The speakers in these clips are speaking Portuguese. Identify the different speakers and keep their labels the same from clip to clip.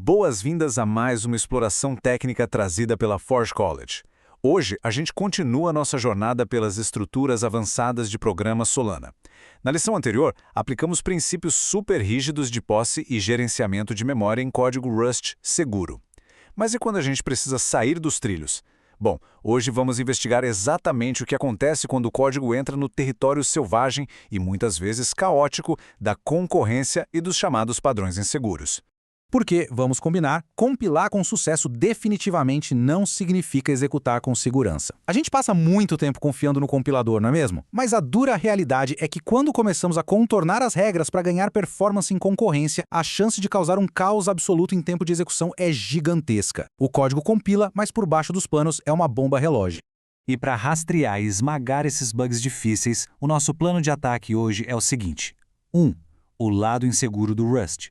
Speaker 1: Boas-vindas a mais uma exploração técnica trazida pela Forge College. Hoje, a gente continua nossa jornada pelas estruturas avançadas de programa Solana. Na lição anterior, aplicamos princípios super rígidos de posse e gerenciamento de memória em código Rust seguro. Mas e quando a gente precisa sair dos trilhos? Bom, hoje vamos investigar exatamente o que acontece quando o código entra no território selvagem e muitas vezes caótico da concorrência e dos chamados padrões inseguros.
Speaker 2: Porque, vamos combinar, compilar com sucesso definitivamente não significa executar com segurança. A gente passa muito tempo confiando no compilador, não é mesmo? Mas a dura realidade é que quando começamos a contornar as regras para ganhar performance em concorrência, a chance de causar um caos absoluto em tempo de execução é gigantesca. O código compila, mas por baixo dos panos é uma bomba relógio.
Speaker 3: E para rastrear e esmagar esses bugs difíceis, o nosso plano de ataque hoje é o seguinte: 1. O lado inseguro do Rust.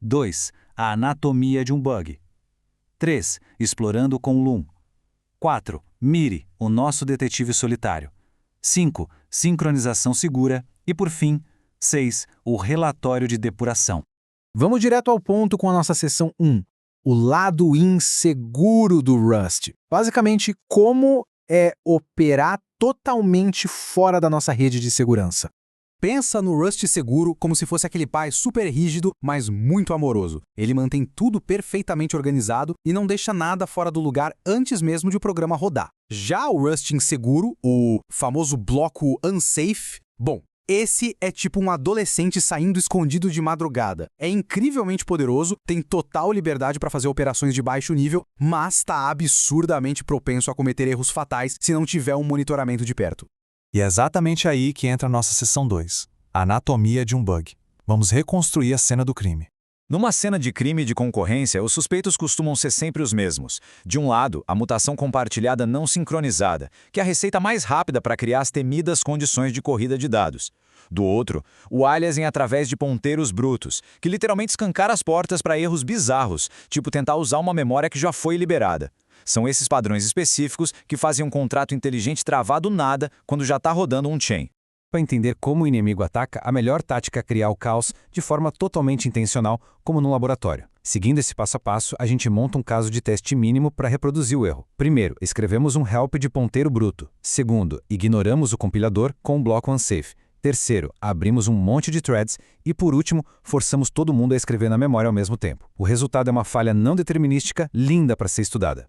Speaker 3: 2. A anatomia de um bug. 3. Explorando com Loom. 4. Miri, o nosso detetive solitário. 5. Sincronização segura. E, por fim, 6. O relatório de depuração.
Speaker 2: Vamos direto ao ponto com a nossa seção 1. O lado inseguro do Rust. Basicamente, como é operar totalmente fora da nossa rede de segurança. Pensa no Rust seguro como se fosse aquele pai super rígido, mas muito amoroso. Ele mantém tudo perfeitamente organizado e não deixa nada fora do lugar antes mesmo de o programa rodar. Já o Rust inseguro, o famoso bloco unsafe, bom, esse é tipo um adolescente saindo escondido de madrugada. É incrivelmente poderoso, tem total liberdade para fazer operações de baixo nível, mas está absurdamente propenso a cometer erros fatais se não tiver um monitoramento de perto.
Speaker 4: E é exatamente aí que entra a nossa seção 2, a anatomia de um bug. Vamos reconstruir a cena do crime.
Speaker 1: Numa cena de crime de concorrência, os suspeitos costumam ser sempre os mesmos. De um lado, a mutação compartilhada não sincronizada, que é a receita mais rápida para criar as temidas condições de corrida de dados. Do outro, o aliasing através de ponteiros brutos, que literalmente escancara as portas para erros bizarros, tipo tentar usar uma memória que já foi liberada. São esses padrões específicos que fazem um contrato inteligente travar do nada quando já está rodando um chain.
Speaker 2: Para entender como o inimigo ataca, a melhor tática é criar o caos de forma totalmente intencional, como no laboratório. Seguindo esse passo a passo, a gente monta um caso de teste mínimo para reproduzir o erro. Primeiro, escrevemos um help de ponteiro bruto. Segundo, ignoramos o compilador com um bloco unsafe. Terceiro, abrimos um monte de threads. E por último, forçamos todo mundo a escrever na memória ao mesmo tempo. O resultado é uma falha não determinística, linda para ser estudada.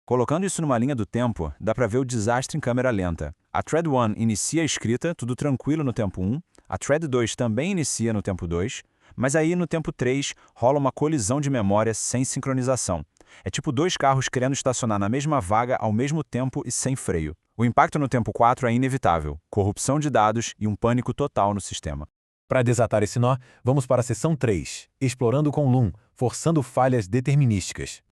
Speaker 5: Colocando isso numa linha do tempo, dá para ver o desastre em câmera lenta. A Thread 1 inicia a escrita, tudo tranquilo no tempo 1, a Thread 2 também inicia no tempo 2, mas aí no tempo 3 rola uma colisão de memória sem sincronização. É tipo dois carros querendo estacionar na mesma vaga ao mesmo tempo e sem freio. O impacto no tempo 4 é inevitável, corrupção de dados e um pânico total no sistema.
Speaker 4: Para desatar esse nó, vamos para a seção 3, explorando com Loom, forçando falhas determinísticas.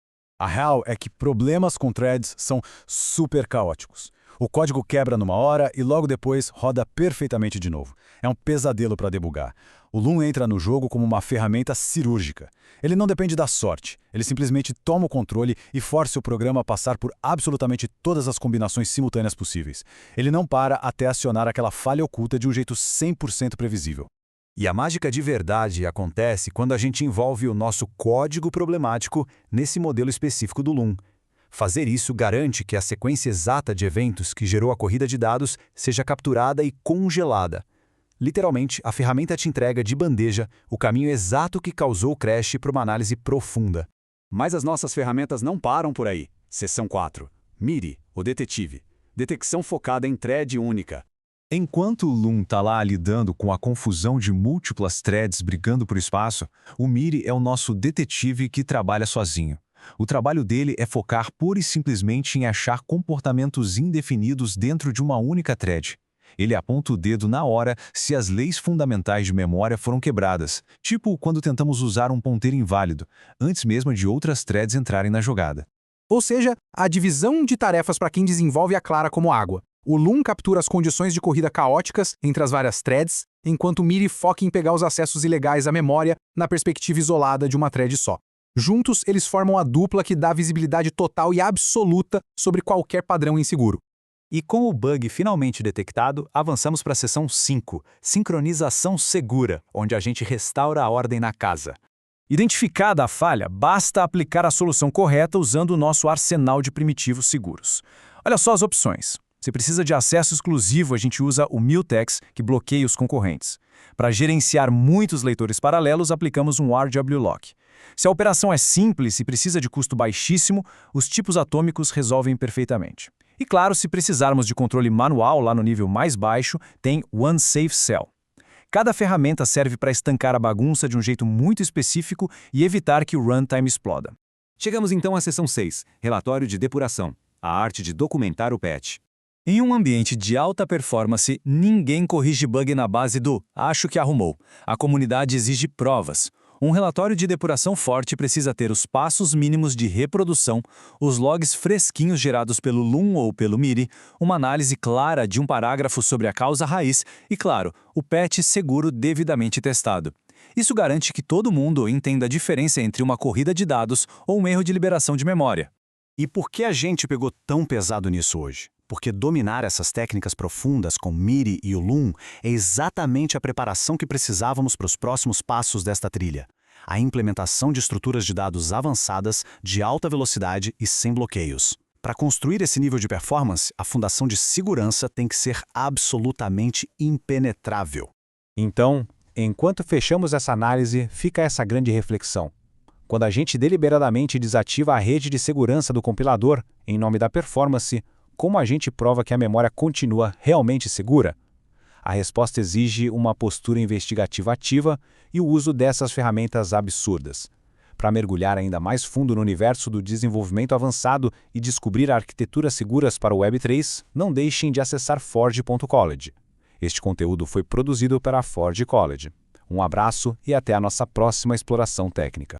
Speaker 4: A real é que problemas com threads são super caóticos. O código quebra numa hora e logo depois roda perfeitamente de novo. É um pesadelo para debugar. O Loom entra no jogo como uma ferramenta cirúrgica. Ele não depende da sorte. Ele simplesmente toma o controle e força o programa a passar por absolutamente todas as combinações simultâneas possíveis. Ele não para até acionar aquela falha oculta de um jeito 100% previsível. E a mágica de verdade acontece quando a gente envolve o nosso código problemático nesse modelo específico do Loom. Fazer isso garante que a sequência exata de eventos que gerou a corrida de dados seja capturada e congelada. Literalmente, a ferramenta te entrega de bandeja o caminho exato que causou o crash para uma análise profunda.
Speaker 6: Mas as nossas ferramentas não param por aí. Seção 4. Miri, o detetive. Detecção focada em thread única.
Speaker 4: Enquanto o Loom está lá lidando com a confusão de múltiplas threads brigando por espaço, o Miri é o nosso detetive que trabalha sozinho. O trabalho dele é focar pura e simplesmente em achar comportamentos indefinidos dentro de uma única thread. Ele aponta o dedo na hora se as leis fundamentais de memória foram quebradas, tipo quando tentamos usar um ponteiro inválido, antes mesmo de outras threads entrarem na jogada.
Speaker 2: Ou seja, a divisão de tarefas para quem desenvolve é clara como água. O Loom captura as condições de corrida caóticas entre as várias threads, enquanto o Miri foca em pegar os acessos ilegais à memória na perspectiva isolada de uma thread só. Juntos, eles formam a dupla que dá visibilidade total e absoluta sobre qualquer padrão inseguro.
Speaker 3: E com o bug finalmente detectado, avançamos para a seção 5, sincronização segura, onde a gente restaura a ordem na casa.
Speaker 1: Identificada a falha, basta aplicar a solução correta usando o nosso arsenal de primitivos seguros. Olha só as opções. Se precisa de acesso exclusivo, a gente usa o Mutex, que bloqueia os concorrentes. Para gerenciar muitos leitores paralelos, aplicamos um RWLock. Se a operação é simples e precisa de custo baixíssimo, os tipos atômicos resolvem perfeitamente. E claro, se precisarmos de controle manual lá no nível mais baixo, tem OneSafeCell. Cada ferramenta serve para estancar a bagunça de um jeito muito específico e evitar que o runtime exploda.
Speaker 7: Chegamos então à seção 6, relatório de depuração, a arte de documentar o patch.
Speaker 1: Em um ambiente de alta performance, ninguém corrige bug na base do "acho que arrumou". A comunidade exige provas. Um relatório de depuração forte precisa ter os passos mínimos de reprodução, os logs fresquinhos gerados pelo Loom ou pelo MIDI, uma análise clara de um parágrafo sobre a causa raiz e, claro, o patch seguro devidamente testado. Isso garante que todo mundo entenda a diferença entre uma corrida de dados ou um erro de liberação de memória.
Speaker 5: E por que a gente pegou tão pesado nisso hoje? Porque dominar essas técnicas profundas com MIDI e o Loom é exatamente a preparação que precisávamos para os próximos passos desta trilha. A implementação de estruturas de dados avançadas, de alta velocidade e sem bloqueios. Para construir esse nível de performance, a fundação de segurança tem que ser absolutamente impenetrável.
Speaker 4: Então, enquanto fechamos essa análise, fica essa grande reflexão. Quando a gente deliberadamente desativa a rede de segurança do compilador, em nome da performance, como a gente prova que a memória continua realmente segura? A resposta exige uma postura investigativa ativa e o uso dessas ferramentas absurdas. Para mergulhar ainda mais fundo no universo do desenvolvimento avançado e descobrir arquiteturas seguras para o Web3, não deixem de acessar Forge.college. Este conteúdo foi produzido pela Forge College. Um abraço e até a nossa próxima exploração técnica.